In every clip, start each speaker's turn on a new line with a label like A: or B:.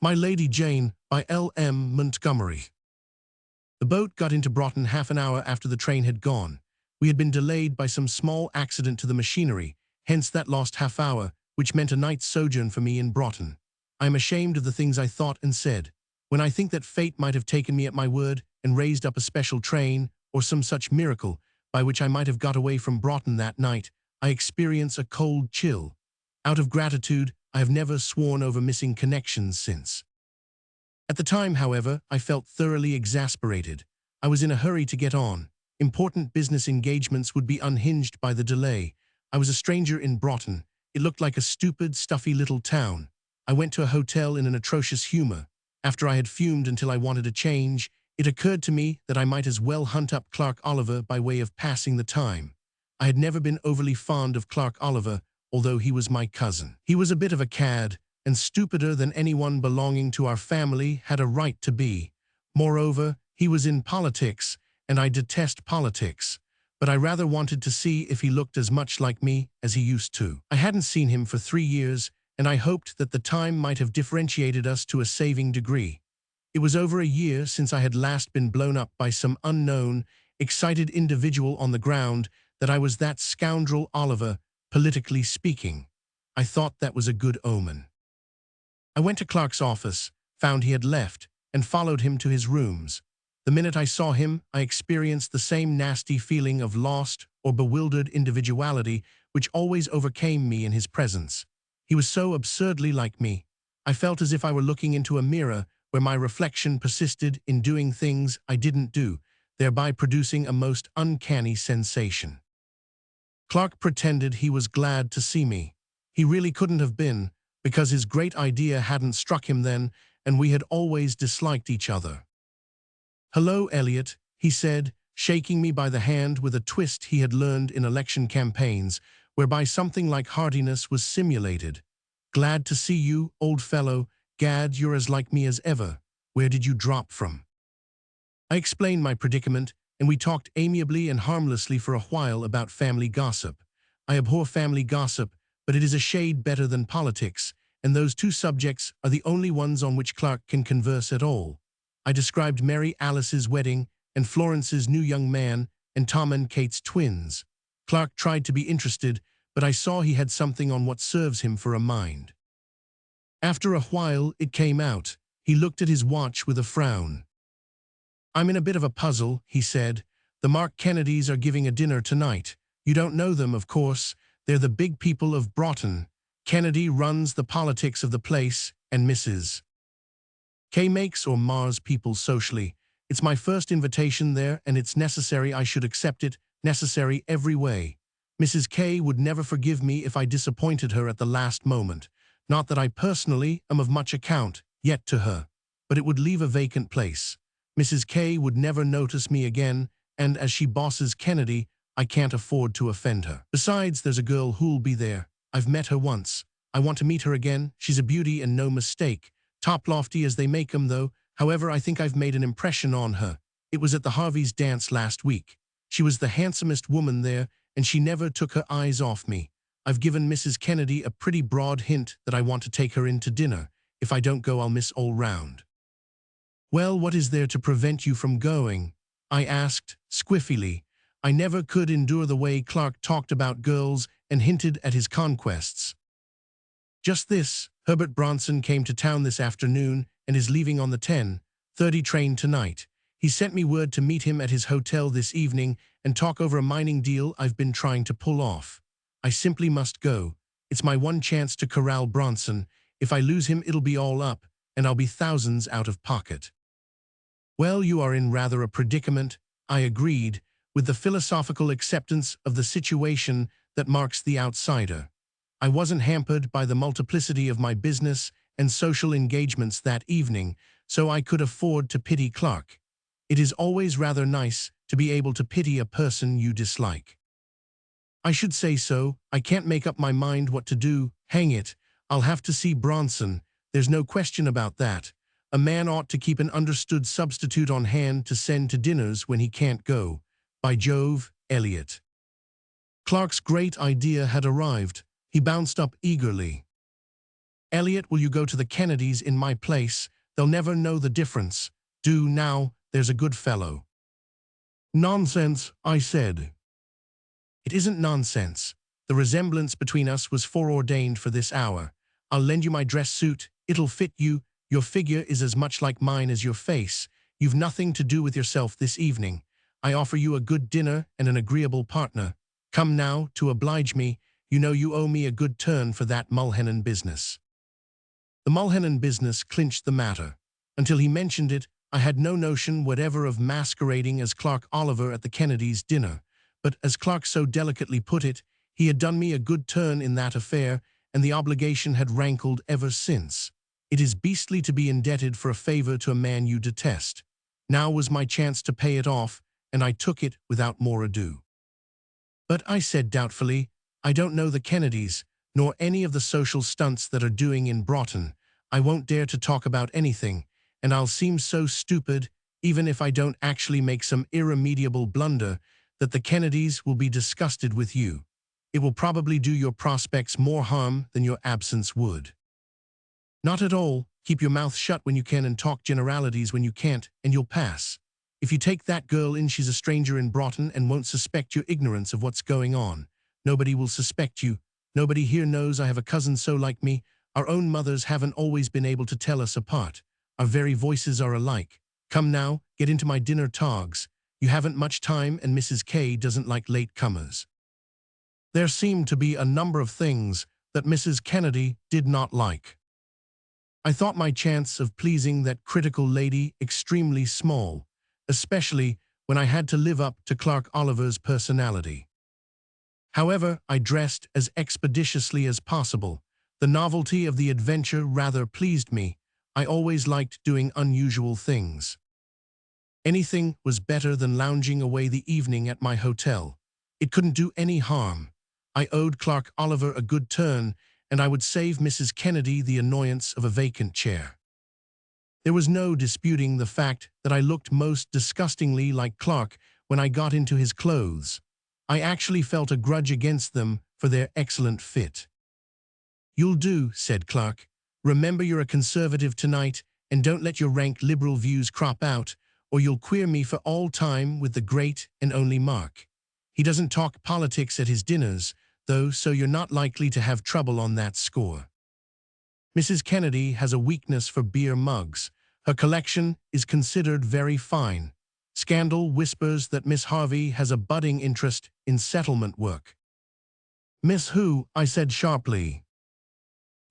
A: My Lady Jane by L M Montgomery. The boat got into Broughton half an hour after the train had gone. We had been delayed by some small accident to the machinery, hence that lost half hour, which meant a night's sojourn for me in Broughton. I am ashamed of the things I thought and said. When I think that fate might have taken me at my word and raised up a special train, or some such miracle, by which I might have got away from Broughton that night, I experience a cold chill. Out of gratitude, I have never sworn over missing connections since. At the time, however, I felt thoroughly exasperated. I was in a hurry to get on. Important business engagements would be unhinged by the delay. I was a stranger in Broughton. It looked like a stupid, stuffy little town. I went to a hotel in an atrocious humor. After I had fumed until I wanted a change, it occurred to me that I might as well hunt up Clark Oliver by way of passing the time. I had never been overly fond of Clark Oliver, although he was my cousin. He was a bit of a cad, and stupider than anyone belonging to our family had a right to be. Moreover, he was in politics, and I detest politics, but I rather wanted to see if he looked as much like me as he used to. I hadn't seen him for 3 years, and I hoped that the time might have differentiated us to a saving degree. It was over a year since I had last been blown up by some unknown, excited individual on the ground that I was that scoundrel Oliver, politically speaking. I thought that was a good omen. I went to Clark's office, found he had left, and followed him to his rooms. The minute I saw him, I experienced the same nasty feeling of lost or bewildered individuality which always overcame me in his presence. He was so absurdly like me. I felt as if I were looking into a mirror where my reflection persisted in doing things I didn't do, thereby producing a most uncanny sensation. Clark pretended he was glad to see me. He really couldn't have been, because his great idea hadn't struck him then, and we had always disliked each other. "Hello, Elliot," he said, shaking me by the hand with a twist he had learned in election campaigns, whereby something like heartiness was simulated. "Glad to see you, old fellow. Gad, you're as like me as ever. Where did you drop from?" I explained my predicament, and we talked amiably and harmlessly for a while about family gossip. I abhor family gossip, but it is a shade better than politics, and those two subjects are the only ones on which Clark can converse at all. I described Mary Alice's wedding, and Florence's new young man, and Tom and Kate's twins. Clark tried to be interested, but I saw he had something on what serves him for a mind. After a while, it came out. He looked at his watch with a frown. "I'm in a bit of a puzzle," he said. "The Mark Kennedys are giving a dinner tonight. You don't know them, of course. They're the big people of Broughton. Kennedy runs the politics of the place, and Mrs. K makes or mars people socially. It's my first invitation there, and it's necessary I should accept it, necessary every way. Mrs. K would never forgive me if I disappointed her at the last moment. Not that I personally am of much account, yet to her, but it would leave a vacant place. Mrs. K would never notice me again, and as she bosses Kennedy, I can't afford to offend her. Besides, there's a girl who'll be there. I've met her once. I want to meet her again. She's a beauty and no mistake. Top lofty as they make 'em, though. However, I think I've made an impression on her. It was at the Harveys' dance last week. She was the handsomest woman there, and she never took her eyes off me. I've given Mrs. Kennedy a pretty broad hint that I want to take her in to dinner. If I don't go, I'll miss all round." "Well, what is there to prevent you from going?" I asked, squiffily. I never could endure the way Clark talked about girls and hinted at his conquests. "Just this. Herbert Bronson came to town this afternoon and is leaving on the 10:30 train tonight. He sent me word to meet him at his hotel this evening and talk over a mining deal I've been trying to pull off. I simply must go. It's my one chance to corral Bronson. If I lose him, it'll be all up, and I'll be thousands out of pocket." "Well, you are in rather a predicament," I agreed, with the philosophical acceptance of the situation that marks the outsider. I wasn't hampered by the multiplicity of my business and social engagements that evening, so I could afford to pity Clark. It is always rather nice to be able to pity a person you dislike. "I should say so. I can't make up my mind what to do. Hang it, I'll have to see Bronson. There's no question about that. A man ought to keep an understood substitute on hand to send to dinners when he can't go. By Jove, Elliot." Clark's great idea had arrived. He bounced up eagerly. Elliot, will you go to the Kennedys in my place? They'll never know the difference. Do now, there's a good fellow. Nonsense, I said. It isn't nonsense. The resemblance between us was foreordained for this hour. I'll lend you my dress suit. It'll fit you. Your figure is as much like mine as your face. You've nothing to do with yourself this evening. I offer you a good dinner and an agreeable partner. Come now, to oblige me. You know you owe me a good turn for that Mulhennan business. The Mulhennan business clinched the matter. Until he mentioned it, I had no notion whatever of masquerading as Clark Oliver at the Kennedys' dinner. But as Clark so delicately put it, he had done me a good turn in that affair, and the obligation had rankled ever since. It is beastly to be indebted for a favor to a man you detest. Now was my chance to pay it off, and I took it without more ado. But I said doubtfully, I don't know the Kennedys, nor any of the social stunts that are doing in Broughton. I won't dare to talk about anything, and I'll seem so stupid, even if I don't actually make some irremediable blunder, that the Kennedys will be disgusted with you. It will probably do your prospects more harm than your absence would. Not at all. Keep your mouth shut when you can and talk generalities when you can't, and you'll pass. If you take that girl in, she's a stranger in Broughton and won't suspect your ignorance of what's going on. Nobody will suspect you. Nobody here knows I have a cousin so like me. Our own mothers haven't always been able to tell us apart. Our very voices are alike. Come now, get into my dinner togs. You haven't much time, and Mrs. K doesn't like late comers. There seemed to be a number of things that Mrs. Kennedy did not like. I thought my chance of pleasing that critical lady extremely small, especially when I had to live up to Clark Oliver's personality. However, I dressed as expeditiously as possible. The novelty of the adventure rather pleased me. I always liked doing unusual things. Anything was better than lounging away the evening at my hotel. It couldn't do any harm. I owed Clark Oliver a good turn, and I would save Mrs. Kennedy the annoyance of a vacant chair. There was no disputing the fact that I looked most disgustingly like Clark when I got into his clothes. I actually felt a grudge against them for their excellent fit. "You'll do," said Clark. "Remember you're a conservative tonight, and don't let your rank liberal views crop out, or you'll queer me for all time with the great and only Mark. He doesn't talk politics at his dinners, though, so you're not likely to have trouble on that score. Mrs. Kennedy has a weakness for beer mugs. Her collection is considered very fine. Scandal whispers that Miss Harvey has a budding interest in settlement work." "Miss who?" I said sharply.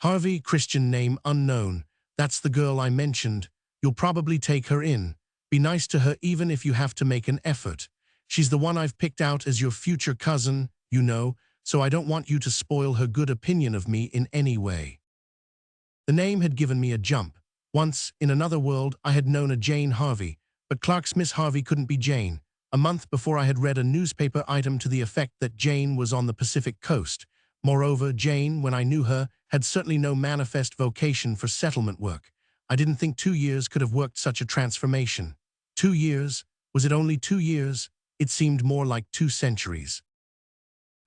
A: "Harvey, Christian name unknown. That's the girl I mentioned. You'll probably take her in. Be nice to her even if you have to make an effort. She's the one I've picked out as your future cousin, you know, so I don't want you to spoil her good opinion of me in any way." The name had given me a jump. Once, in another world, I had known a Jane Harvey, but Clark's Miss Harvey couldn't be Jane. A month before, I had read a newspaper item to the effect that Jane was on the Pacific coast. Moreover, Jane, when I knew her, had certainly no manifest vocation for settlement work. I didn't think 2 years could have worked such a transformation. 2 years? Was it only 2 years? It seemed more like 2 centuries.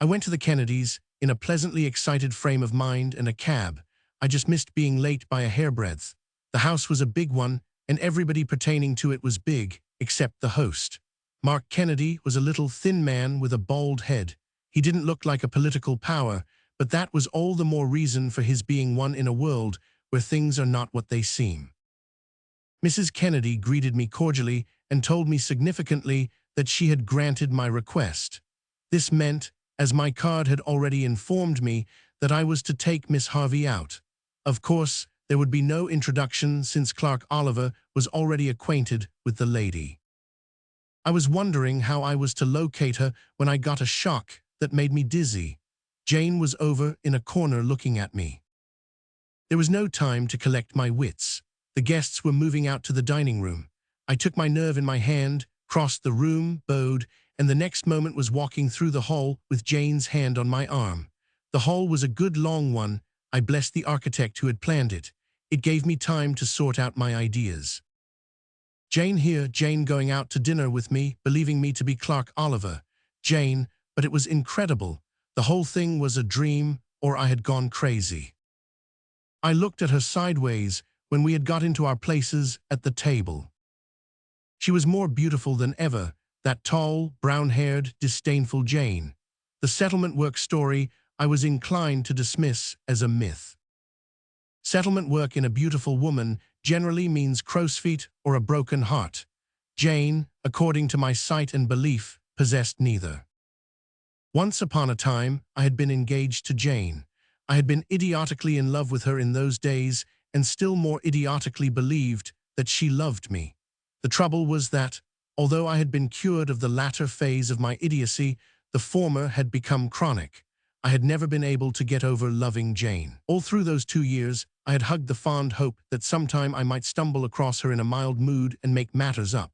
A: I went to the Kennedys in a pleasantly excited frame of mind and a cab. I just missed being late by a hairbreadth. The house was a big one, and everybody pertaining to it was big, except the host. Mark Kennedy was a little thin man with a bald head. He didn't look like a political power, but that was all the more reason for his being one in a world where things are not what they seem. Mrs. Kennedy greeted me cordially and told me significantly that she had granted my request. This meant, as my card had already informed me, that I was to take Miss Harvey out. Of course, there would be no introduction since Clark Oliver was already acquainted with the lady. I was wondering how I was to locate her when I got a shock that made me dizzy. Jane was over in a corner looking at me. There was no time to collect my wits. The guests were moving out to the dining room. I took my nerve in my hand, crossed the room, bowed, and the next moment was walking through the hall with Jane's hand on my arm. The hall was a good long one. I blessed the architect who had planned it. It gave me time to sort out my ideas. Jane here, Jane going out to dinner with me, believing me to be Clark Oliver. Jane, but it was incredible. The whole thing was a dream, or I had gone crazy. I looked at her sideways when we had got into our places at the table. She was more beautiful than ever, that tall, brown-haired, disdainful Jane. The settlement work story I was inclined to dismiss as a myth. Settlement work in a beautiful woman generally means crow's feet or a broken heart. Jane, according to my sight and belief, possessed neither. Once upon a time, I had been engaged to Jane. I had been idiotically in love with her in those days, and still more idiotically believed that she loved me. The trouble was that, although I had been cured of the latter phase of my idiocy, the former had become chronic. I had never been able to get over loving Jane. All through those 2 years, I had hugged the fond hope that sometime I might stumble across her in a mild mood and make matters up.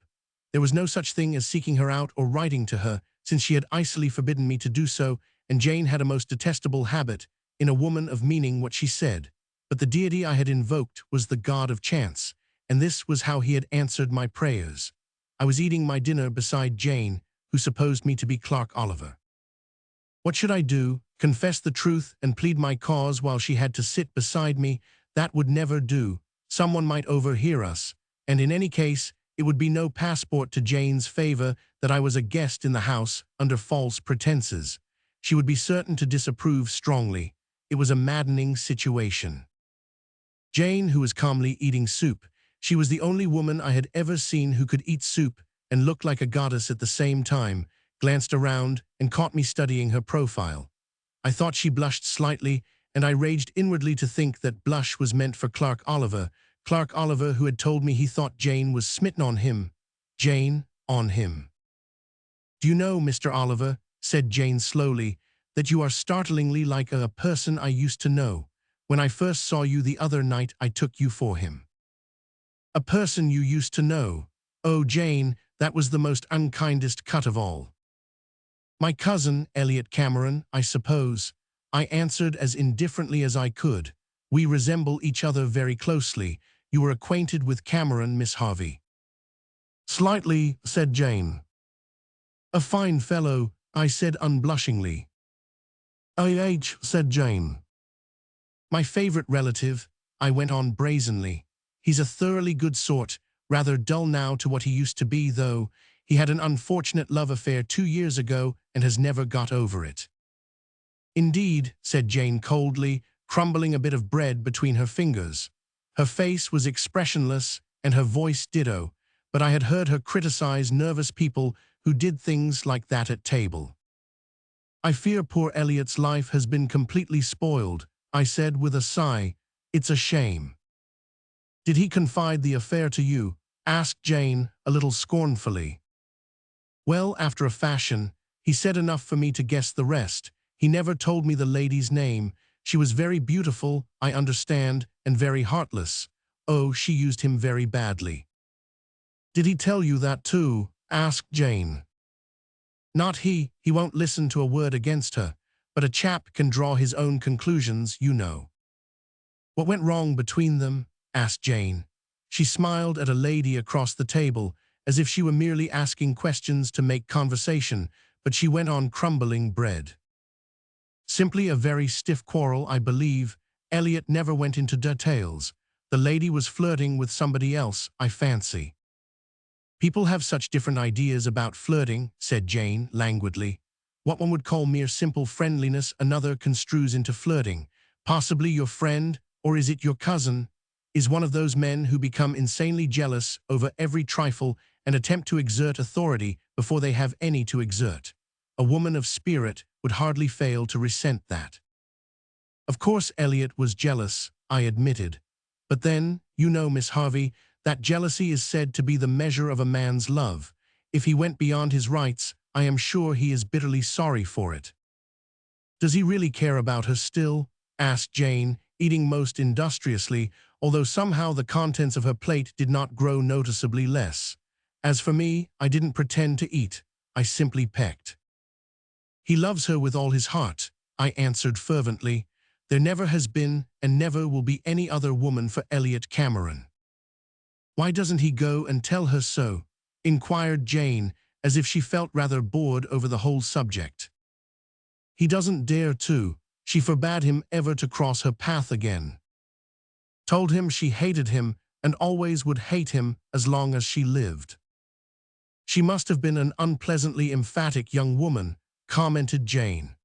A: There was no such thing as seeking her out or writing to her, since she had icily forbidden me to do so, and Jane had a most detestable habit in a woman of meaning what she said. But the deity I had invoked was the god of chance, and this was how he had answered my prayers. I was eating my dinner beside Jane, who supposed me to be Clark Oliver. What should I do? Confess the truth and plead my cause while she had to sit beside me? That would never do. Someone might overhear us, and in any case, it would be no passport to Jane's favor that I was a guest in the house under false pretenses. She would be certain to disapprove strongly. It was a maddening situation. Jane, who was calmly eating soup, she was the only woman I had ever seen who could eat soup and look like a goddess at the same time, glanced around and caught me studying her profile. I thought she blushed slightly, and I raged inwardly to think that blush was meant for Clark Oliver who had told me he thought Jane was smitten on him. Jane, on him. "Do you know, Mr. Oliver," said Jane slowly, "that you are startlingly like a person I used to know. When I first saw you the other night, I took you for him." "A person you used to know? Oh, Jane, that was the most unkindest cut of all." "My cousin, Elliot Cameron, I suppose," I answered as indifferently as I could. "We resemble each other very closely. You were acquainted with Cameron, Miss Harvey?" "Slightly," said Jane. "A fine fellow," I said unblushingly. "Ah," said Jane. "My favorite relative," I went on brazenly. "He's a thoroughly good sort, rather dull now to what he used to be, though. He had an unfortunate love affair 2 years ago and has never got over it." "Indeed," said Jane coldly, crumbling a bit of bread between her fingers. Her face was expressionless and her voice ditto, but I had heard her criticize nervous people who did things like that at table. "I fear poor Elliot's life has been completely spoiled," I said with a sigh. "It's a shame." "Did he confide the affair to you?" asked Jane, a little scornfully. "Well, after a fashion. He said enough for me to guess the rest. He never told me the lady's name. She was very beautiful, I understand, and very heartless. Oh, she used him very badly." "Did he tell you that too?" asked Jane. "Not he. He won't listen to a word against her. But a chap can draw his own conclusions, you know." "What went wrong between them?" asked Jane. She smiled at a lady across the table, as if she were merely asking questions to make conversation, but she went on crumbling bread. "Simply a very stiff quarrel, I believe. Elliot never went into details. The lady was flirting with somebody else, I fancy." "People have such different ideas about flirting," said Jane languidly. "What one would call mere simple friendliness another construes into flirting. Possibly your friend, or is it your cousin, is one of those men who become insanely jealous over every trifle and attempt to exert authority before they have any to exert. A woman of spirit would hardly fail to resent that." "Of course Elliot was jealous," I admitted. "But then, you know, Miss Harvey, that jealousy is said to be the measure of a man's love. If he went beyond his rights, I am sure he is bitterly sorry for it." "Does he really care about her still?" asked Jane, eating most industriously, although somehow the contents of her plate did not grow noticeably less. As for me, I didn't pretend to eat. I simply pecked. "He loves her with all his heart," I answered fervently. "There never has been and never will be any other woman for Elliot Cameron." "Why doesn't he go and tell her so?" inquired Jane, as if she felt rather bored over the whole subject. "He doesn't dare to. She forbade him ever to cross her path again." Told him she hated him and always would hate him as long as she lived. She must have been an unpleasantly emphatic young woman, commented Jane.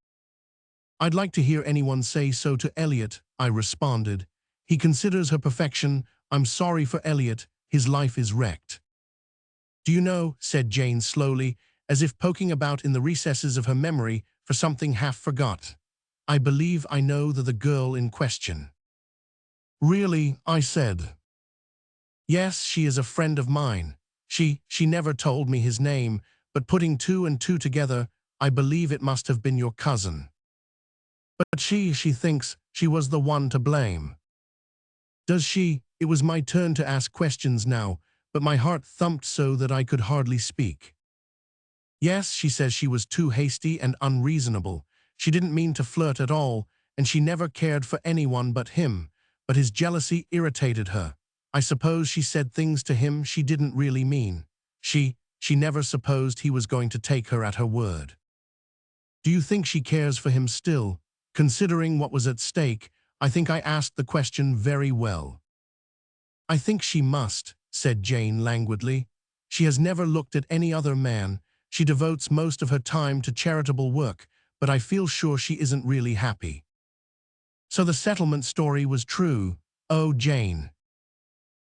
A: I'd like to hear anyone say so to Elliot, I responded. He considers her perfection. I'm sorry for Elliot, his life is wrecked. Do you know, said Jane slowly, as if poking about in the recesses of her memory for something half forgot. I believe I know the girl in question. Really, I said. Yes, she is a friend of mine. She never told me his name, but putting two and two together, I believe it must have been your cousin. But she thinks she was the one to blame. Does she? It was my turn to ask questions now, but my heart thumped so that I could hardly speak. Yes, she says she was too hasty and unreasonable. She didn't mean to flirt at all, and she never cared for anyone but him, but his jealousy irritated her. I suppose she said things to him she didn't really mean. She never supposed he was going to take her at her word. Do you think she cares for him still? Considering what was at stake, I think I asked the question very well. I think she must, said Jane languidly. She has never looked at any other man. She devotes most of her time to charitable work, but I feel sure she isn't really happy. So the settlement story was true. Oh, Jane.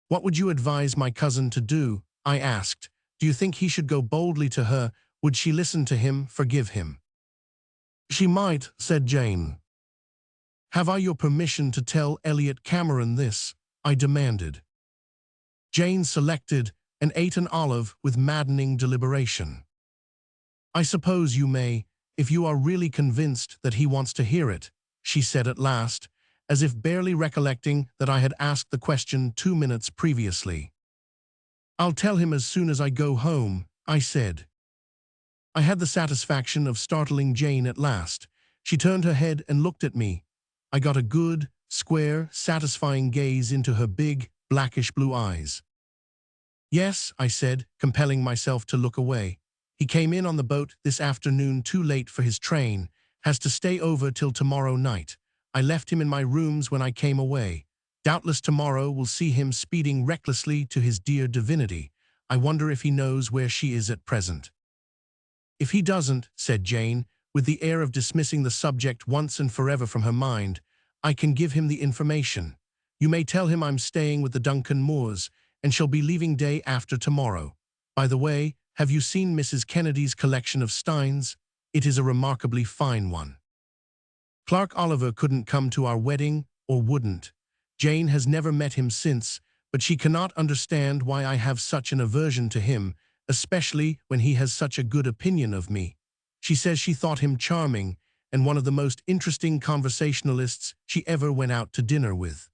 A: What would you advise my cousin to do? I asked. Do you think he should go boldly to her? Would she listen to him, forgive him? She might, said Jane. Have I your permission to tell Elliot Cameron this? I demanded. Jane selected and ate an olive with maddening deliberation. I suppose you may, if you are really convinced that he wants to hear it, she said at last, as if barely recollecting that I had asked the question 2 minutes previously. I'll tell him as soon as I go home, I said. I had the satisfaction of startling Jane at last. She turned her head and looked at me. I got a good, square, satisfying gaze into her big, blackish blue eyes. Yes, I said, compelling myself to look away. He came in on the boat this afternoon too late for his train, has to stay over till tomorrow night. I left him in my rooms when I came away. Doubtless tomorrow will see him speeding recklessly to his dear divinity. I wonder if he knows where she is at present. If he doesn't, said Jane, with the air of dismissing the subject once and forever from her mind, I can give him the information. You may tell him I'm staying with the Duncan Moores, and shall be leaving day after tomorrow. By the way, have you seen Mrs. Kennedy's collection of steins? It is a remarkably fine one. Clark Oliver couldn't come to our wedding, or wouldn't. Jane has never met him since, but she cannot understand why I have such an aversion to him, especially when he has such a good opinion of me. She says she thought him charming, and one of the most interesting conversationalists she ever went out to dinner with.